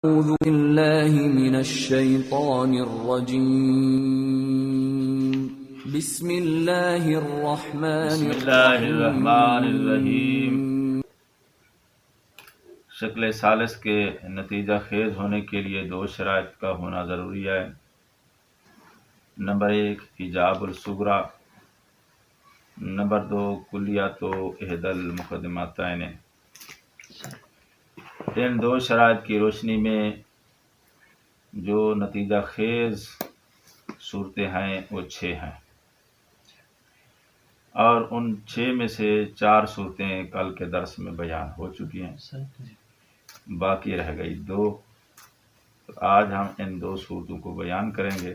أعوذ بالله من الشيطان الرجيم بسم الله الرحمن الرحیم۔ شکل ثالث کے نتیجہ خیز ہونے کے لیے دو شرائط کا ہونا ضروری ہے۔ نمبر 1 ایجاب الصغریٰ، نمبر 2 کلیات و احد المقدمتین۔ ان دو شرائط کی روشنی میں جو نتیجہ خیز صورتیں ہیں وہ 6 ہیں، اور ان 6 میں سے 4 صورتیں کل کے درس میں بیان ہو چکی ہیں، باقی رہ گئی 2۔ تو آج ہم ان 2 صورتوں کو بیان کریں گے،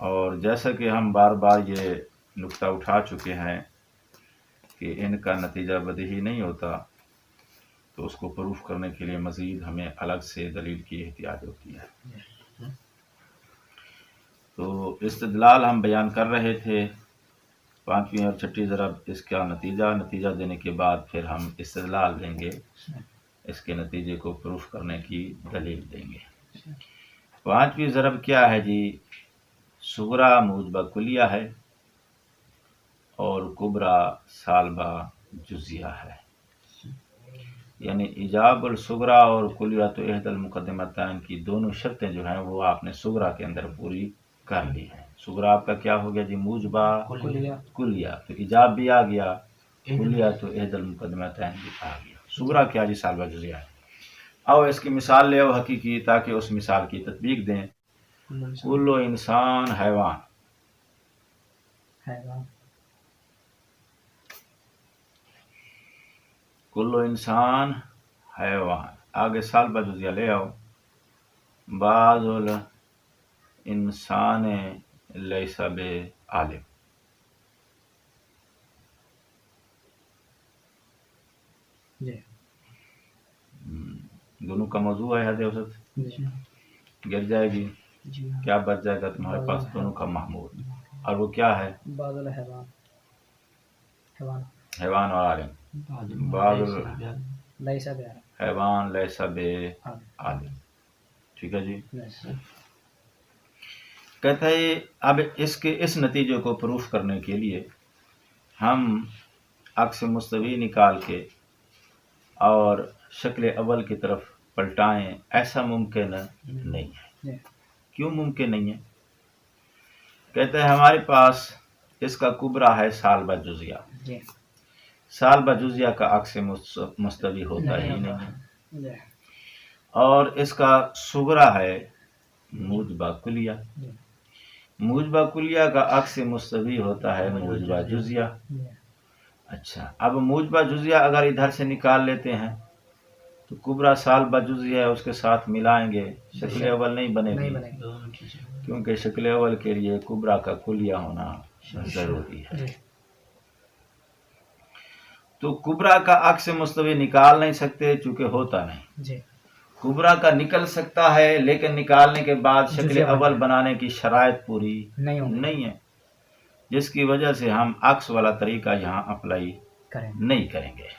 اور جیسا کہ ہم بار بار یہ نقطہ اٹھا چکے ہیں کہ ان کا نتیجہ بدیہی نہیں ہوتا، تو اس کو پروف کرنے کے لیے مزید ہمیں الگ سے دلیل کی احتیاج ہوتی ہے۔ تو استدلال ہم بیان کر رہے تھے، 5ویں اور 6ٹھی ضرب، اس کا نتیجہ دینے کے بعد پھر ہم استدلال دیں گے، اس کے نتیجے کو پروف کرنے کی دلیل دیں گے۔ 5ویں ضرب کیا ہے جی؟ صغریٰ موجبہ کلیہ ہے اور کبریٰ سالبہ جزیہ ہے، یعنی ایجاب الصغریٰ اور کلیات و احد المقدمتین کی دونوں شرطیں جو ہیں وہ آپ نے صغریٰ کے اندر پوری کر لی ہیں۔ صغریٰ آپ کا کیا ہو گیا جی؟ موجبہ کلیہ، تو ایجاب بھی آ گیا، کلیات و احد المقدمتین بھی آ گیا۔ صغریٰ کیا جی؟ سالبہ جزیہ ہے۔ آؤ اس کی مثال لے آؤ حقیقی، تاکہ اس مثال کی تطبیق دیں۔ کل انسان حیوان، کل انسان حیوان، آگے سالبہ جزیہ لے آؤ۔ بعض الانسان لیس بعالم، دونوں کا موضوع ہے حد اوسط، گر جائے گی، کیا بچ جائے گا تمہارے پاس؟ دونوں کا محمول، اور وہ کیا ہے؟ حیوان اور عالم۔ بعض حیوان لیس بعالم، ٹھیک ہے جی۔ کہتا ہے اب اس نتیجے کو پروف کرنے کے لیے ہم عکس مستوی نکال کے اور شکل اول کی طرف پلٹائیں، ایسا ممکن نہیں ہے۔ کیوں ممکن نہیں ہے؟ کہتا ہے ہمارے پاس اس کا کبریٰ ہے سالبہ جزیہ، سالبہ جزیہ کا عکس مستوی ہوتا ہی نہیں ہے، اور اس کا صغریٰ ہے موجبہ کلیہ، موجبہ کلیہ کا عکس مستوی ہوتا ہے موجبہ جزیہ۔ اچھا، اب موجبہ جزیہ اگر ادھر سے نکال لیتے ہیں تو کبریٰ سالبہ جزیہ ہے، اس کے ساتھ ملائیں گے، شکل اول نہیں بنے گی، کیونکہ شکل اول کے لیے کبریٰ کا کلیہ ہونا ضروری ہے۔ تو کبریٰ کا عکس مستوی نکال نہیں سکتے چونکہ ہوتا نہیں، کبریٰ کا نکل سکتا ہے لیکن نکالنے کے بعد شکل اول بنانے کی شرائط پوری نہیں ہے، جس کی وجہ سے ہم عکس والا طریقہ یہاں اپلائی نہیں کریں گے،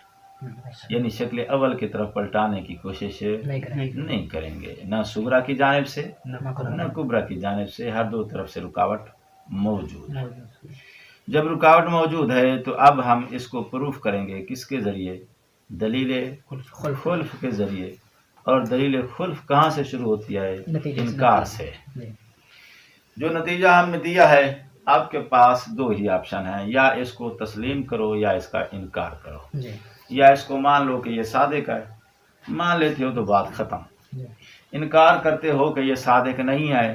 یعنی شکل اول کی طرف پلٹانے کی کوشش نہیں کریں گے، نہ صغریٰ کی جانب سے نہ کبریٰ کی جانب سے، ہر دو طرف سے رکاوٹ موجود ہے۔ جب رکاوٹ موجود ہے تو اب ہم اس کو پروف کریں گے کس کے ذریعے؟ دلیل خلف کے ذریعے، اور دلیل خلف کہاں سے شروع ہوتی ہے؟ انکار سے۔ جو نتیجہ ہم نے دیا ہے، آپ کے پاس 2 ہی آپشن ہیں، یا اس کو تسلیم کرو یا اس کا انکار کرو، یا اس کو مان لو کہ یہ صادق ہے، مان لیتے ہو تو بات ختم، انکار کرتے ہو کہ یہ صادق نہیں ہے،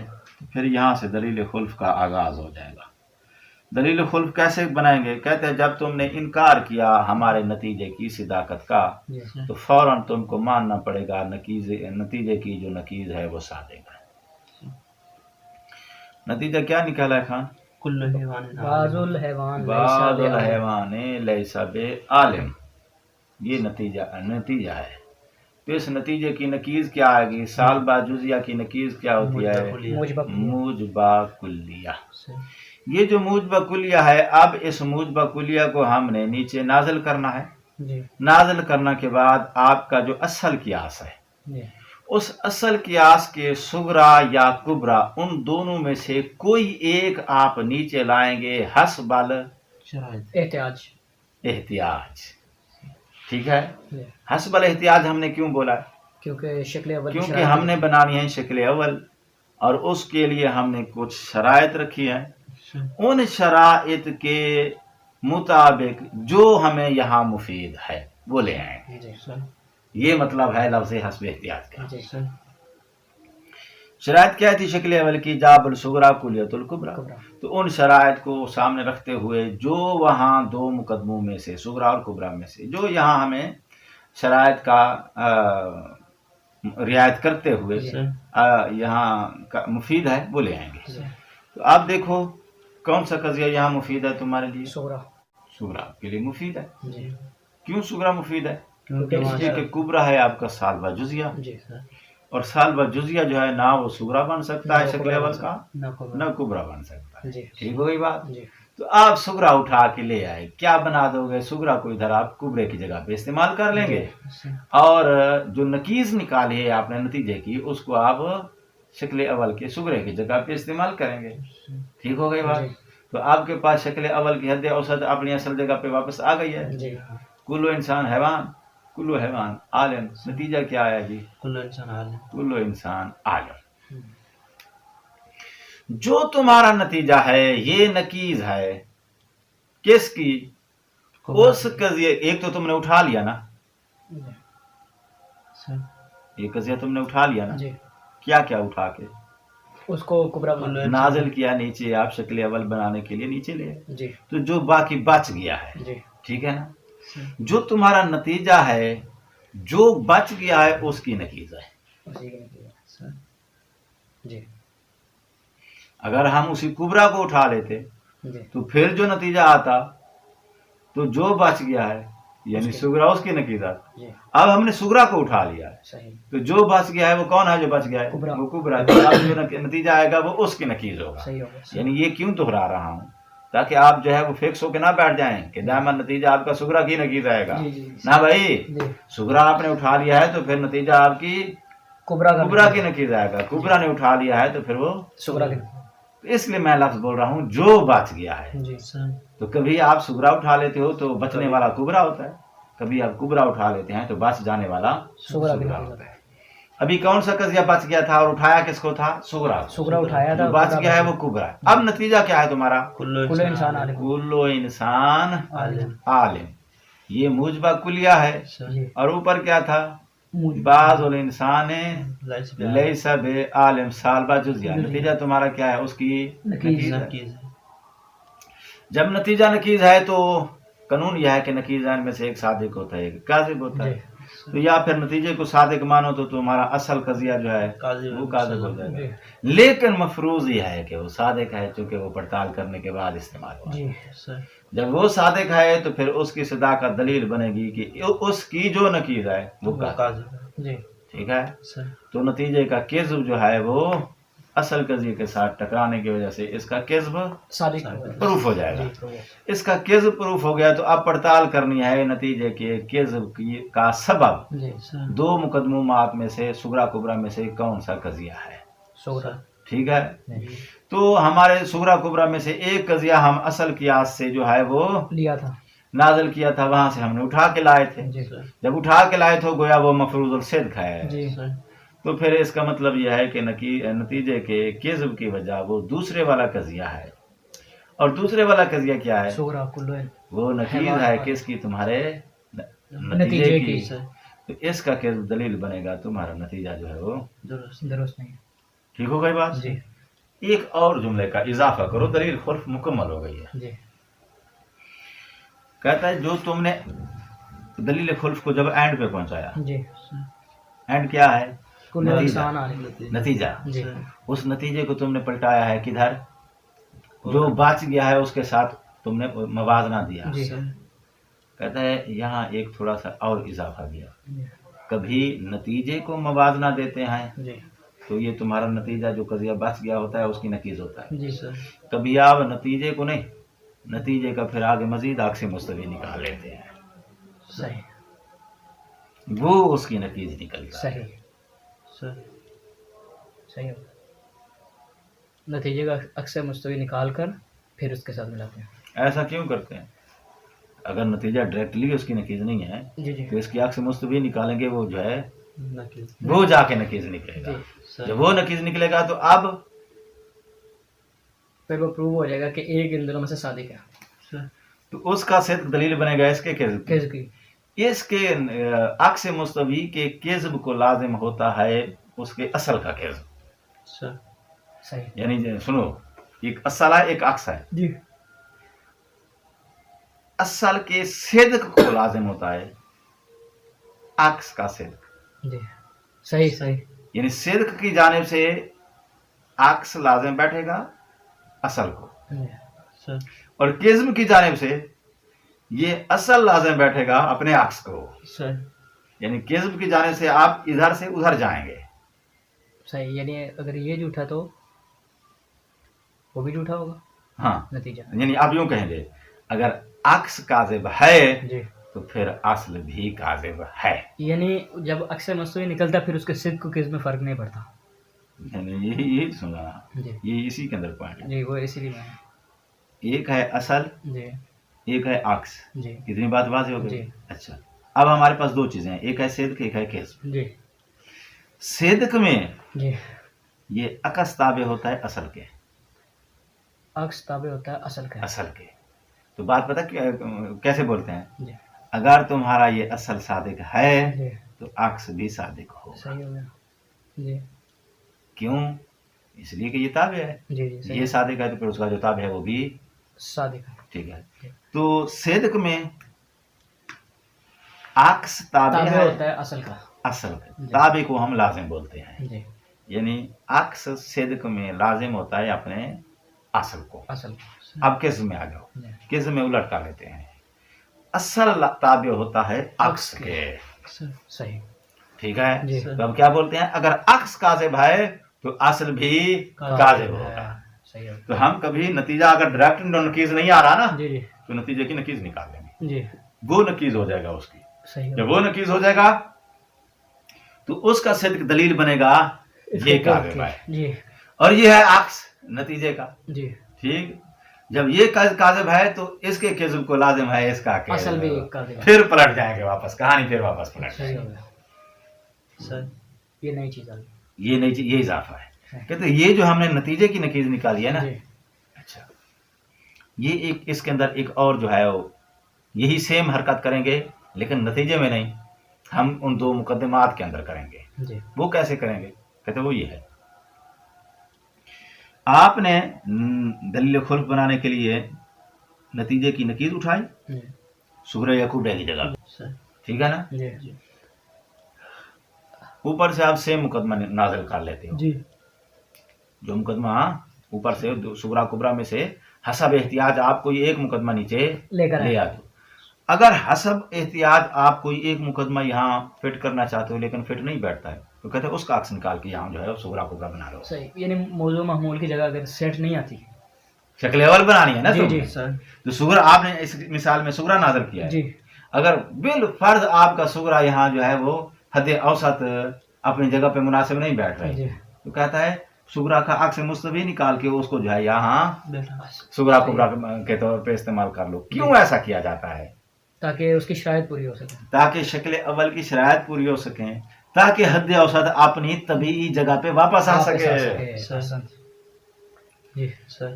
پھر یہاں سے دلیل خلف کا آغاز ہو جائے گا۔ دلیل خلف کیسے بنائیں گے؟ کہتے ہیں جب تم نے انکار کیا ہمارے نتیجے کی صداقت کا تو فوراً تم کو ماننا پڑے گا نتیجے کی جو نقیض ہے وہ صادق ہے۔ نتیجہ کیا نکالا ہے خان؟ بعض الحیوان لیس بعالم، یہ نتیجہ ہے۔ تو اس نتیجے کی نقیض کیا آئے گی؟ سالبہ جزیہ کی نقیض کیا ہوتی ہے؟ موجبہ کلیہ۔ یہ جو موجبہ کلیہ ہے، اب اس موجبہ کلیہ کو ہم نے نیچے نازل کرنا ہے، نازل کرنے کے بعد آپ کا جو اصل قیاس ہے اس اصل قیاس کے صغرا یا کبرا ان دونوں میں سے کوئی ایک آپ نیچے لائیں گے حسب احتیاج. ٹھیک ہے. حسب الاحتیاج ہم نے کیوں بولا؟ کیونکہ شکل اول کیونکہ ہم نے بنانی ہے شکل اول اور اس کے لیے ہم نے کچھ شرائط رکھی ہیں. ان شرائط کے مطابق جو ہمیں یہاں مفید ہے وہ لے آئیں گے. یہ مطلب ہے لفظ حسب احتیاط کا. شرائط کیا تھی شکل اول کی؟ جاب الصغرا کلیت الکبرا. تو ان شرائط کو سامنے رکھتے ہوئے جو وہاں دو مقدموں میں سے صغرا اور کبرا میں سے جو یہاں ہمیں شرائط کا رعایت کرتے ہوئے یہاں مفید ہے وہ لے آئیں گے. تو آپ دیکھو کون سا قضیہ یہاں مفید ہے تمہارے لیے؟ صغرا کے لیے مفید ہے. کیوں صغرا مفید ہے؟ اس لیے کہ کبرا ہے آپ کا سالبہ جزیہ اور سالبہ جزیہ جو ہے نہ وہ صغرا بن سکتا ہے شکل اول کا نہ کبرا بن سکتا ہے. ٹھیک ہو گئی بات. تو آپ صغرا اٹھا کے لے آئے. کیا بنا دو گے؟ صغرا کو ادھر آپ کبرے کی جگہ پہ استعمال کر لیں گے اور جو نکیز نکالی ہے آپ نے نتیجے کی اس کو آپ شکل اول کے صغرے کی جگہ پہ استعمال کریں گے. ٹھیک ہو گئی بات. تو آپ کے پاس شکل اول کی حد اوسط اپنی اصل جگہ پہ واپس آ گئی ہے. کلو انسان حیوان کلو حیوان عالم. نتیجہ کیا آیا جی؟ کلو انسان عالم. جو تمہارا نتیجہ ہے یہ نکیز ہے کس کی؟ اس قضیے. ایک تو تم نے اٹھا لیا نا, یہ قضیہ تم نے اٹھا لیا نا. کیا کیا اٹھا کے اس کو کبرا نازل کیا نیچے, آپ شکل اول بنانے کے لیے نیچے لے. تو جو باقی بچ گیا ہے, ٹھیک ہے نا, جو تمہارا نتیجہ ہے جو بچ گیا ہے اس کی نکیز ہے. اگر ہم اسی کبرا کو اٹھا لیتے تو پھر جو نتیجہ آتا تو جو بچ گیا ہے یعنی صغرا اس کی نکیز آتی. اب ہم نے صغرا کو اٹھا لیا ہے تو جو بچ گیا ہے وہ کون ہے؟ جو بچ گیا ہے وہ کبرا. اب جو نتیجہ آئے گا وہ اس کی نکیز ہوگا. یعنی یہ کیوں دہرا رہا ہوں تاکہ آپ جو ہے وہ فکس ہو کے نہ بیٹھ جائیں کہ دائما نتیجہ آپ کا صغرا کی نکیز آئے گا. نہ بھائی, صغرا آپ نے اٹھا لیا ہے تو پھر نتیجہ آپ کی کبرا کی نکیز آئے گا. کبرا نے اٹھا لیا ہے تو پھر وہ صغرا کی. اس لیے میں لفظ بول رہا ہوں جو بچ گیا ہے. تو کبھی آپ صغرا اٹھا لیتے ہو تو بچنے والا کبرا ہوتا ہے, کبھی آپ کبرا اٹھا لیتے ہیں تو بچ جانے والا صغرا ہوتا ہے. ابھی کون سا قضیہ بچ گیا تھا اور اٹھایا کس کو تھا؟ صغرا اٹھایا تھا, بچ گیا ہے وہ کبرا. اب نتیجہ کیا ہے تمہارا؟ کلو انسان عالم. یہ موجبہ کلیہ ہے اور اوپر کیا تھا؟ بعض الانسان لیس بعالم سالبہ جزیہ. نتیجہ تمہارا کیا ہے؟ اس کی نکیز ہے. جب نتیجہ نکیز ہے تو قانون یہ ہے کہ نکیزین میں سے ایک صادق ہوتا ہے ایک کاذب ہوتا ہے. تو یا پھر نتیجے کو صادق مانو تو تمہارا اصل قضیہ جو ہے وہ کاذب ہو جائے گا. لیکن مفروض یہ ہے کہ وہ صادق ہے چونکہ وہ پڑتال کرنے کے بعد استعمال ہوا. جب وہ صادق ہے تو پھر اس کی صداقت دلیل بنے گی کہ اس کی جو نکیز ہے وہ کاذب. ٹھیک ہے. تو نتیجے کا کذب جو ہے وہ اصل قضیے کے ساتھ ٹکرانے کی وجہ سے اس کا کذب پروف ہو جائے گا. اس کا کذب پروف ہو گیا تو اب پڑتال کرنی ہے نتیجے کے کذب کا سبب دو مقدمات میں سے صغرا کبرا میں سے کون سا قضیہ ہے. ٹھیک ہے. تو ہمارے صغرا کبرا میں سے ایک قضیہ ہم اصل قیاس سے جو ہے وہ لیا تھا, نازل کیا تھا, وہاں سے ہم نے اٹھا کے لائے تھے. جب اٹھا کے لائے تھے گویا وہ مفروض الصدق ہے. تو پھر اس کا مطلب یہ ہے کہ نتیجے کے کذب کی وجہ وہ دوسرے والا قضیہ ہے. اور دوسرے والا قضیہ کیا ہے؟ وہ نکیز ہے کس کی؟ تمہارے نتیجے کی. تو اس کا کذب دلیل بنے گا تمہارا نتیجہ جو ہے وہ درست نہیں. ٹھیک ہو گئی بات. ایک اور جملے کا اضافہ کرو, دلیل خلف مکمل ہو گئی ہے. کہتا ہے جو تم نے دلیل خلف کو جب اینڈ پہ پہنچایا, اینڈ کیا ہے؟ نتیجہ. اس نتیجے کو تم نے پلٹایا ہے کدھر؟ جو بچ گیا ہے اس کے ساتھ تم نے موازنہ دیا. کہتا ہے یہاں ایک تھوڑا سا اور اضافہ دیا. کبھی نتیجے کو موازنہ دیتے ہیں تو یہ تمہارا نتیجہ جو قضیہ بچ گیا ہوتا ہے اس کی نکیز ہوتا ہے. کبھی آپ نتیجے کو نہیں, نتیجے کا پھر آگے مزید عکس مستوی نکال لیتے ہیں, وہ اس کی نکیز نکلتا ہے. صحیح ہوگا. نتیجے کا عکس مستوی نکال کر پھر اس کے ساتھ ملاتے ہیں. ایسا کیوں کرتے ہیں؟ اگر نتیجہ ڈائریکٹلی اس کی نکیز نہیں ہے جی جی تو اس کی عکس مستوی نکالیں گے، وہ جو ہے وہ جا کے نکیز نکلے گا. جب وہ نکیز نکلے گا تو اب پھر وہ پروو ہو جائے گا کہ ایک ان دونوں میں سے صادق ہے. تو اس کا صدق دلیل بنے گا اس کے کذب کذب کی. اس کے عکس مستوی کے کذب کو لازم ہوتا ہے اس کے اصل کا کذب. صحیح. یعنی سنو، ایک اصل ہے ایک عکس ہے. جی. اصل کے صدق کو لازم ہوتا ہے عکس کا صدق. جی صحیح صحیح. یعنی صدق کی جانب سے عکس لازم بیٹھے گا اصل کو، اور کذب کی جانب سے یہ اصل لازم بیٹھے گا اپنے عکس کو. یعنی کذب کی جانب سے آپ ادھر سے ادھر جائیں گے. صحیح. یعنی اگر یہ جھوٹا تو وہ بھی جھوٹا ہوگا. ہاں، نتیجہ. یعنی آپ یوں کہیں گے اگر عکس کاذب ہے جی تو پھر اصل بھی کاذب ہے. یعنی جب عکس مستوی نکلتا پھر اس کے صدق کو کذب میں فرق نہیں پڑتا. یعنی یہی سنا، جی یہ اسی کے اندر پوائنٹ ہے. جی وہ اسی لیے میں. ایک ہے اصل، جی ایک ہے عکس. جی کتنی بات واضح ہو گئی؟ جی. اچھا، اب ہمارے پاس دو چیزیں ہیں، ایک ہے صدق، ایک ہے کذب. جی صدق میں جی. یہ عکس تابع ہوتا ہے اصل کے. عکس تابع ہوتا ہے اصل کا. اصل کے. تو بات پتہ کیسے بولتے ہیں؟ جی اگر تمہارا یہ اصل صادق ہے جی. تو عکس بھی صادق ہوگا. صحیح ہو گیا. جی کیوں؟ اس لیے کہ یہ تابع ہے. جی جی صحیح. یہ صادق ہے تو پھر اس کا جو تابع ہے وہ بھی صادق ہے. ٹھیک ہے. تو صدق میں عکس تابع تابع ہے ہوتا ہے اصل کا. اصل کا. تابع کو ہم لازم بولتے ہیں. جی یعنی عکس صدق میں لازم ہوتا ہے اپنے اصل کو. اصل. اب قسم میں آ جاؤ، جی. قسم میں الٹ کر لیتے ہیں. اصل تابع ہوتا ہے عکس کے. صحیح. ٹھیک ہے. جی. تو اب کیا بولتے ہیں؟ اگر عکس کاذب ہے تو اصل بھی کاذب ہوگا. صحیح ہو. تو ہم کبھی نتیجہ اگر ڈائریکٹ نکیز نہیں آ رہا نا جی جی تو نتیجے کی نکیز نکال لیں گے. جی. وہ نکیز ہو جائے گا اس کی. صحیح. جب وہ نکیز ہو جائے گا تو اس کا صدق دلیل بنے گا یہ کاذب ہے. جی. اور یہ ہے عکس نتیجے کا. جی. ٹھیک. جب یہ کاذب ہے تو اس کے کذب کو لازم ہے اس کا اصل بھی کذب. کاذب ہے. پھر پلٹ جائیں گے واپس، کہانی پھر واپس پلٹ جائے صحیح گی. ہو گیا. سر یہ نئی چیز آ گئی. یہ نہیں، یہ اضافہ ہے. کہتے یہ جو ہم نے نتیجے کی نکیز نکالی ہے نا، جی. اچھا، یہ ایک اس کے اندر ایک اور جو ہے وہ یہی سیم حرکت کریں گے لیکن نتیجے میں نہیں، ہم ان دو مقدمات کے اندر کریں گے. جی. وہ کیسے کریں گے؟ کہتے وہ یہ ہے، آپ نے دلیل خلف بنانے کے لیے نتیجے کی نکیز اٹھائی جی. سورہ یعقوب کی جگہ، ٹھیک ہے نا. جی. اوپر سے آپ سیم مقدمہ نازل کر لیتے ہو. جی. جو مقدمہ اوپر سے سغرا کبرا میں سے حسب احتیاط آپ کوئی ایک مقدمہ نیچے لے آتے ہو. اگر حسب احتیاط آپ کوئی ایک مقدمہ یہاں فٹ کرنا چاہتے ہو لیکن فٹ نہیں بیٹھتا ہے تو کہتے ہیں اس کا عکس نکال کے یہاں جو ہے سغرا کبرا بنا لو. صحیح. یعنی موضوع محمول کی جگہ اگر سیٹ نہیں آتی، شکل اول بنانی ہے نا. جی جی سر. تو سغرا آپ نے اس مثال میں سغرا نازل کیا ہے. جی. اگر بالفرض آپ کا سغرا یہاں جو ہے وہ حد اوسط اپنی جگہ پہ مناسب نہیں بیٹھ رہے جی. تو کہتا ہے سغرا کا عکس مستوی نکال کے اس کو جو ہے یہاں سغرا کبرا کے طور پہ استعمال کر لو. کیوں ایسا کیا جاتا ہے؟ تاکہ اس کی شرائط پوری ہو سکے. تاکہ شکل اول کی شرائط پوری ہو سکیں، تاکہ حد اوسط اپنی طبیعی جگہ پہ واپس آ سکے. جی سر.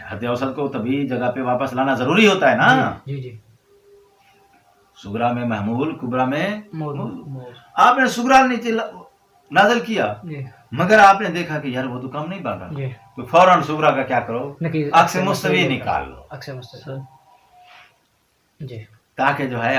حد اوسط کو طبیعی جگہ پہ واپس لانا ضروری ہوتا ہے نا. جی جی. سغرا میں محمول، کبرا میں موضوع. آپ نے سغرا نیچے نازل کیا جی. مگر آپ نے دیکھا کہ یار وہ تو کم نہیں بن رہا جی. تو فوراً سغرا کا کیا کرو؟ نکیز عکس مستوی نکال لو. عکس مستوی. جی. تاکہ جو ہے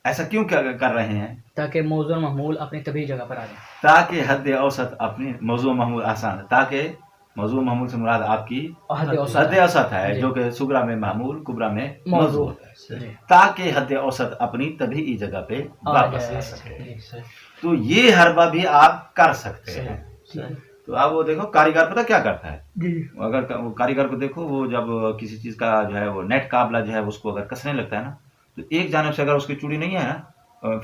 ایسا کیوں کر رہے ہیں؟ تاکہ موضوع محمول اپنی طبیعی جگہ پر آ جائے. تاکہ حد اوسط اپنی موضوع محمول آسان، تاکہ موضوع محمول سے مراد آپ کی حد حد اوسط ہے جی. جو کہ سغرا میں محمول، کبرا میں موضوع موضوع ہوتا ہے. جی. تاکہ حد اوسط اپنی طبیعی جگہ پہ واپس آ سکے. جی سر. تو یہ حربہ بھی آپ کر سکتے ہیں. صحیح. تو اب وہ دیکھو کاریگر پتہ کیا کرتا ہے. جی. اگر وہ کاریگر کو دیکھو، وہ جب کسی چیز کا جو ہے وہ نیٹ قابلہ جو ہے اس کو اگر کسنے لگتا ہے نا تو ایک جانب سے اگر اس کی چوڑی نہیں ہے نا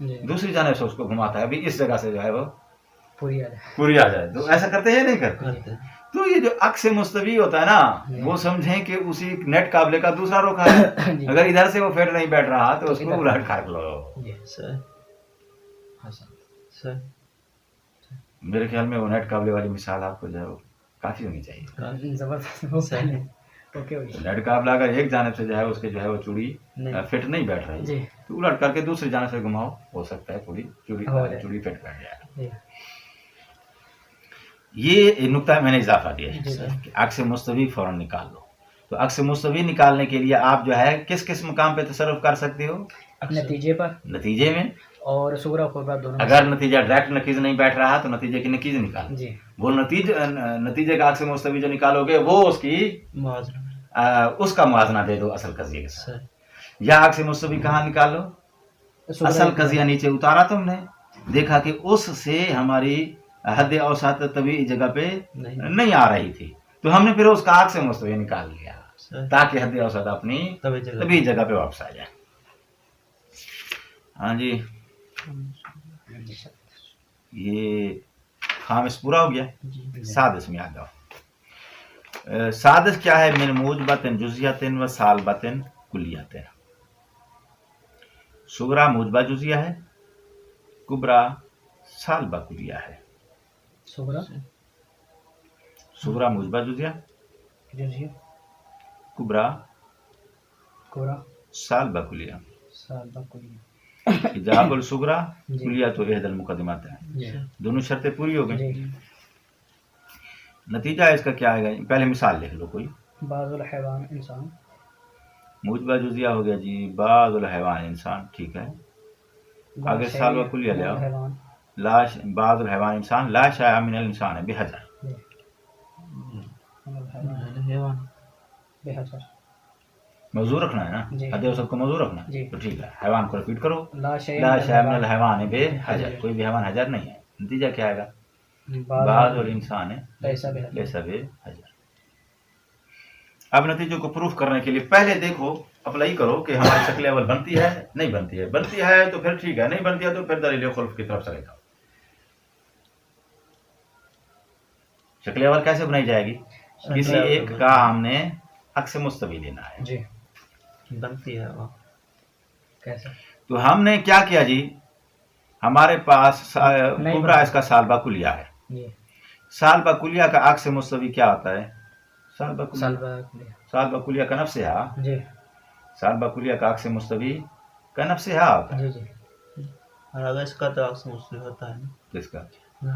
جی ہے, دوسری جانب سے اس کو گھماتا ہے, ابھی اس جگہ سے جو ہے وہ پوری آ جائے. پوری آ جائے. تو ایسا کرتے ہیں نہیں کرتے. تو یہ جو عکس مستوی ہوتا ہے نا, وہ سمجھیں کہ اسی نیٹ قابلے کا دوسرا رخ ہے. جی اگر ادھر سے وہ فٹ نہیں بیٹھ رہا تو اس کو الٹ کر لو. جی صحیح صحیح میرے خیال میں وہ نیٹ قابلے والی مثال آپ کو جو ہے وہ کافی ہونی چاہیے. زبردست. وہ پہلے اوکے ہو گیا. نیٹ قابلہ اگر ایک جانب سے جو ہے اس کے جو ہے وہ چوڑی نہیں فٹ نہیں بیٹھ رہی جی تو الٹ کر کے دوسری جانب سے گھماؤ, ہو سکتا ہے پوری ہو جائے. چوڑی فٹ بیٹھ جائے. جی یہ نقطہ میں نے اضافہ دیا جی ہے کہ عکس مستوی فوراً نکال لو. تو عکس مستوی نکالنے کے لیے آپ جو ہے کس کس مقام پہ تصرف کر سکتے ہو؟ نتیجے پر نتیجے میں. اور صغرا قربا دونوں میں. اگر نتیجہ ڈائریکٹ نتیجہ نہیں بیٹھ رہا تو نتیجے کی نتیجے نکالو. جی وہ نتیجے کا عکس مستوی جو نکالو گے وہ اس کی اس کا موازنہ دے دو اصل قضیے کے ساتھ. یا عکس مستوی کہاں نکالو؟ اصل قضیہ نیچے اتارا تم نے, دیکھا کہ اس سے ہماری حد اوسط طبیعی جگہ پہ نہیں آ رہی تھی, تو ہم نے پھر اس کا عکس مستوی نکال لیا تاکہ حد اوسط اپنی طبیعی جگہ پہ واپس آ جائے. ہاں جی, یہ خامس پورا ہو گیا. سادس میں آ جاؤ. سادس کیا ہے؟ من موجبت جزیت و سالبت کلیت. صغرا موجبہ جزیہ ہے, کبرا سالبہ کلیہ ہے. صغرا موجبہ جزیہ, جزیہ کبرا کورا سالبہ کلیہ. سالبہ کلیہ. جواب الصغرا جی. کلیہ تو احد المقدمات ہے. جی دونوں شرطیں پوری ہو گئی. جی. نتیجہ اس کا کیا ہے؟ پہلے مثال لکھ لو کوئی. بعض الحیوان انسان. موجبہ جزیہ ہو گیا جی, بعض الحیوان انسان, ٹھیک ہے. آگے سالبہ کلیہ لے آؤ. حیوان. بعض الحیوان انسان, لا شائع من الانسان ہے بحجر. حیوان بے حجر. موضوع رکھنا ہے نا, جی. حد اوسط کو موضوع رکھنا ہے. جی. تو ٹھیک ہے, حیوان کو ریپیٹ کرو. لا شیء لا شائع من الحیوان بے حجر, کوئی بھی حیوان حجر نہیں ہے. نتیجہ کیا آئے گا؟ بعض الانسان ہے لیس بے حجر. لیس بے حجر. اب نتیجوں کو پروف کرنے کے لیے پہلے دیکھو, اپلائی کرو کہ ہماری شکل اول بنتی ہے نہیں بنتی ہے. بنتی ہے تو پھر ٹھیک ہے, نہیں بنتی ہے تو پھر دلیل خلف کی طرف چلے جاؤ. شکل اول کیسے بنائی جائے گی؟ کسی ایک کا ہم نے عکس مستوی لینا ہے. جی بنتی ہے وہ کیسے؟ تو ہم نے کیا کیا جی, ہمارے پاس کبرا اس کا سالبہ کلیہ ہے. جی سالبہ کلیہ کا عکس مستوی کیا ہوتا ہے؟ سالبہ کلیہ. سالبہ کلیہ. سالبہ کلیہ کا نفس ہے. جی سالبہ کلیہ کا عکس مستوی کا نفس ہے ہوتا ہے. جی جی. اور اگر اس کا تو عکس مستوی ہوتا ہے کس کا؟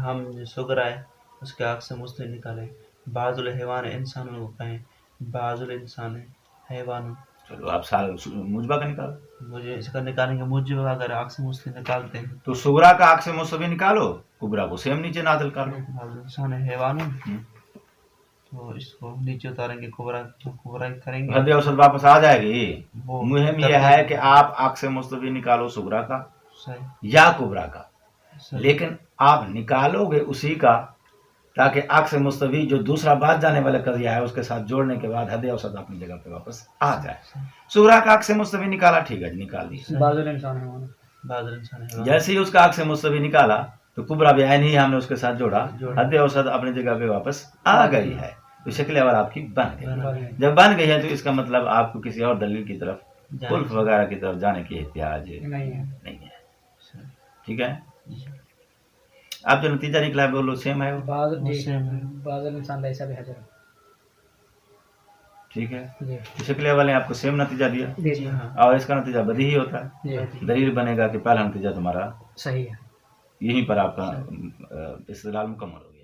ہم جو صغرا ہے اس کے عکس مستوی نکالیں. بعض الحیوان انسان کو کہیں, بعض الانسان حیوان. چلو آپ موجبہ کا نکالو. مجھے اس کا نکالیں گے موجب اگر عکس مستوی نکالتے ہیں تو صغرا کا عکس مستوی نکالو, کبرا کو سیم نیچے نازل کر لو. بعض انسان حیوان تو اس کو نیچے اتاریں گے, کبرا کریں گے, حد اوسط واپس آ جائے گی. وہ مہم یہ ہے کہ آپ عکس مستوی نکالو صغرا کا صحیح یا کبرا کا, صحیح. لیکن آپ نکالو گے اسی کا تاکہ عکس مستوی جو دوسرا بعد جانے والا قضیہ ہے اس کے ساتھ جوڑنے کے بعد حد اوسط اپنی جگہ پہ واپس آ جائے. صغرا کا عکس مستوی نکالا, ٹھیک ہے نکال دی. بعض الانسان حیوان. بعض الانسان حیوان. جیسے ہی اس کا عکس مستوی نکالا تو کبرا بھی عین ہی ہم نے اس کے ساتھ جوڑا, حد اوسط اپنی جگہ پہ واپس آ گئی ہے. تو شکل اول آپ کی بن گئی. جب بن گئی ہے تو اس کا مطلب آپ کو کسی اور دلیل کی طرف, خلف وغیرہ کی طرف جانے کی احتیاج نہیں ہے. ٹھیک ہے. اب جو نتیجہ نکلا ہے بولو سیم ہے وہ. بعض الانسان لیس بے حجر. ٹھیک ہے. جی شکل اول نے آپ کو سیم نتیجہ دیا جی اور اس کا نتیجہ بدیہی ہوتا ہے. جی دلیل بنے گا کہ پہلا نتیجہ تمہارا صحیح ہے. یہیں پر آپ کا استدلال مکمل ہوگا.